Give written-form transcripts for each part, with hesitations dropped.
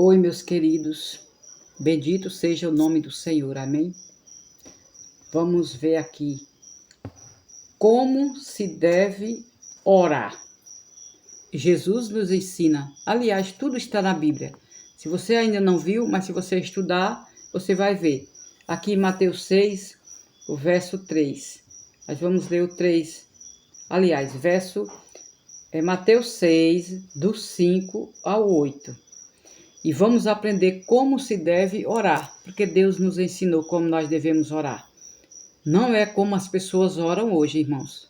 Oi, meus queridos, bendito seja o nome do Senhor, amém? Vamos ver aqui como se deve orar. Jesus nos ensina, aliás, tudo está na Bíblia. Se você ainda não viu, mas se você estudar, você vai ver. Aqui em Mateus 6, o verso 3. Nós vamos ler o 3. Aliás, Mateus 6, do 5 ao 8. E vamos aprender como se deve orar, porque Deus nos ensinou como nós devemos orar. Não é como as pessoas oram hoje, irmãos.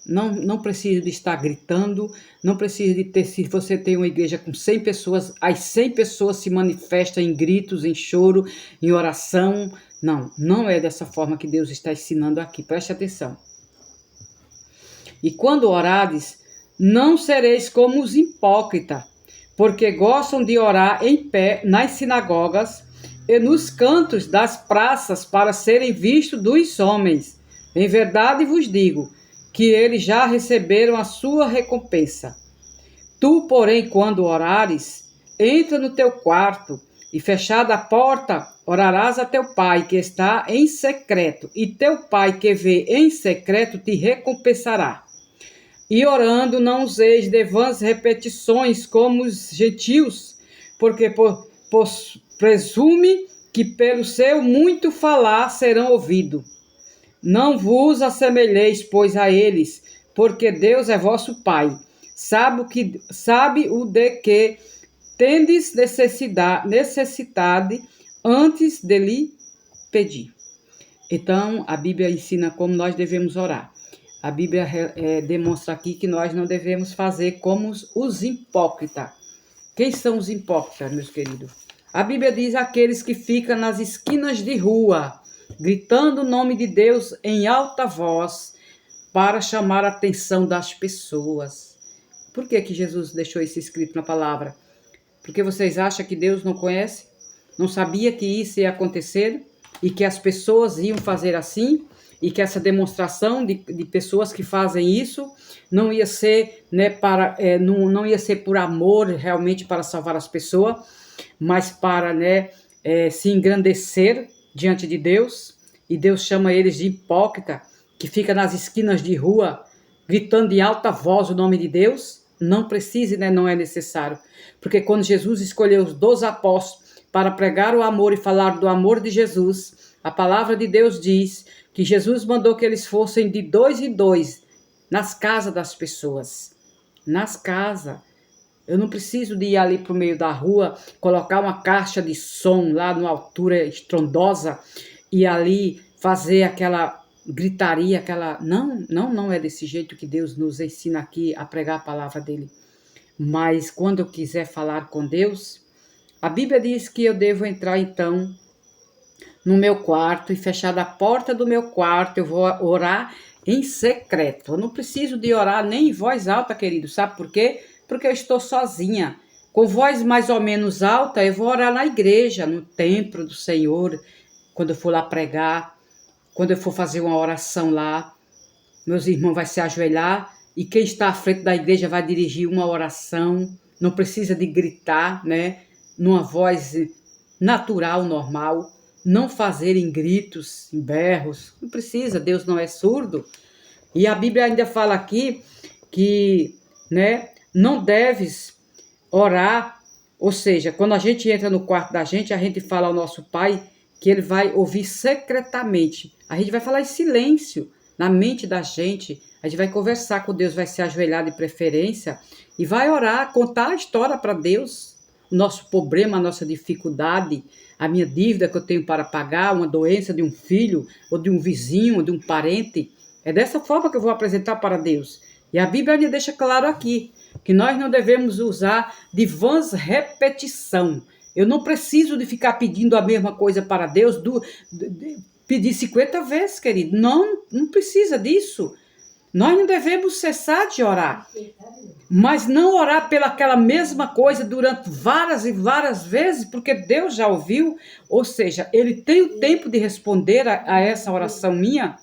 Não precisa de estar gritando, não precisa de ter, se você tem uma igreja com 100 pessoas, as 100 pessoas se manifestam em gritos, em choro, em oração. Não é dessa forma que Deus está ensinando aqui, preste atenção. E quando orares, não sereis como os hipócritas, porque gostam de orar em pé nas sinagogas e nos cantos das praças para serem vistos dos homens. Em verdade vos digo que eles já receberam a sua recompensa. Tu, porém, quando orares, entra no teu quarto e, fechada a porta, orarás a teu pai que está em secreto, e teu pai que vê em secreto te recompensará. E orando, não useis de vãs repetições como os gentios, porque presume que pelo seu muito falar serão ouvidos. Não vos assemelheis, pois, a eles, porque Deus é vosso Pai. Sabe o de que tendes necessidade antes de lhe pedir. Então, a Bíblia ensina como nós devemos orar. A Bíblia demonstra aqui que nós não devemos fazer como os hipócritas. Quem são os hipócritas, meus queridos? A Bíblia diz aqueles que ficam nas esquinas de rua, gritando o nome de Deus em alta voz para chamar a atenção das pessoas. Por que Jesus deixou isso escrito na palavra? Porque vocês acham que Deus não conhece? Não sabia que isso ia acontecer? E que as pessoas iam fazer assim? E que essa demonstração de pessoas que fazem isso não ia ser, não ia ser por amor realmente para salvar as pessoas, mas para se engrandecer diante de Deus. E Deus chama eles de hipócrita, que fica nas esquinas de rua gritando em alta voz o nome de Deus. Não precisa, não é necessário, porque quando Jesus escolheu os 12 apóstolos para pregar o amor e falar do amor de Jesus, a palavra de Deus diz que Jesus mandou que eles fossem de 2 em 2 nas casas das pessoas. Nas casas. Eu não preciso de ir ali para o meio da rua, colocar uma caixa de som lá numa altura estrondosa e ali fazer aquela gritaria, aquela... Não é desse jeito que Deus nos ensina aqui a pregar a palavra dele. Mas quando eu quiser falar com Deus, a Bíblia diz que eu devo entrar então no meu quarto e fechar a porta do meu quarto, eu vou orar em secreto. Eu não preciso de orar nem em voz alta, querido. Sabe por quê? Porque eu estou sozinha. Com voz mais ou menos alta, eu vou orar na igreja, no templo do Senhor, quando eu for lá pregar, quando eu for fazer uma oração lá, meus irmãos vão se ajoelhar e quem está à frente da igreja vai dirigir uma oração. Não precisa de gritar, numa voz natural, normal. Não fazer em gritos, em berros. Não precisa, Deus não é surdo. E a Bíblia ainda fala aqui que, não deves orar. Ou seja, quando a gente entra no quarto da gente, a gente fala ao nosso Pai que Ele vai ouvir secretamente. A gente vai falar em silêncio na mente da gente. A gente vai conversar com Deus, vai se ajoelhar de preferência e vai orar, contar a história para Deus. O nosso problema, a nossa dificuldade, a minha dívida que eu tenho para pagar, uma doença de um filho, ou de um vizinho, ou de um parente. É dessa forma que eu vou apresentar para Deus. E a Bíblia me deixa claro aqui, que nós não devemos usar de vãs repetição. Eu não preciso de ficar pedindo a mesma coisa para Deus, pedir 50 vezes, querido. Não precisa disso. Nós não devemos cessar de orar. Mas não orar pelaquela mesma coisa durante várias e várias vezes, porque Deus já ouviu, ou seja, Ele tem o tempo de responder a essa oração minha.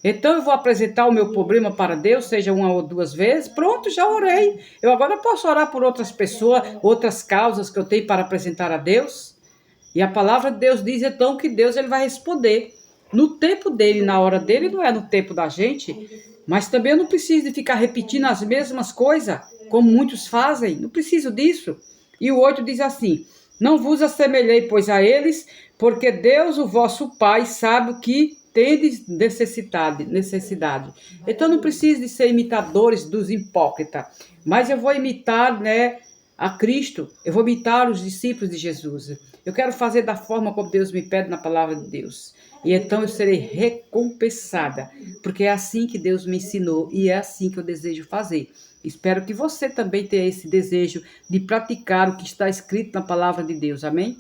Então eu vou apresentar o meu problema para Deus, seja uma ou duas vezes. Pronto, já orei. Eu agora posso orar por outras pessoas, outras causas que eu tenho para apresentar a Deus. E a palavra de Deus diz então que Deus ele vai responder no tempo dele, na hora dele, não é no tempo da gente. Mas também eu não preciso de ficar repetindo as mesmas coisas, como muitos fazem. Não preciso disso. E o 8 diz assim: não vos assemelhei, pois, a eles, porque Deus, o vosso Pai, sabe o que tendes necessidade. Então não preciso de ser imitadores dos hipócritas, mas eu vou imitar, né, a Cristo, eu vou imitar os discípulos de Jesus. Eu quero fazer da forma como Deus me pede na palavra de Deus. E então eu serei recompensada, porque é assim que Deus me ensinou e é assim que eu desejo fazer. Espero que você também tenha esse desejo de praticar o que está escrito na palavra de Deus. Amém?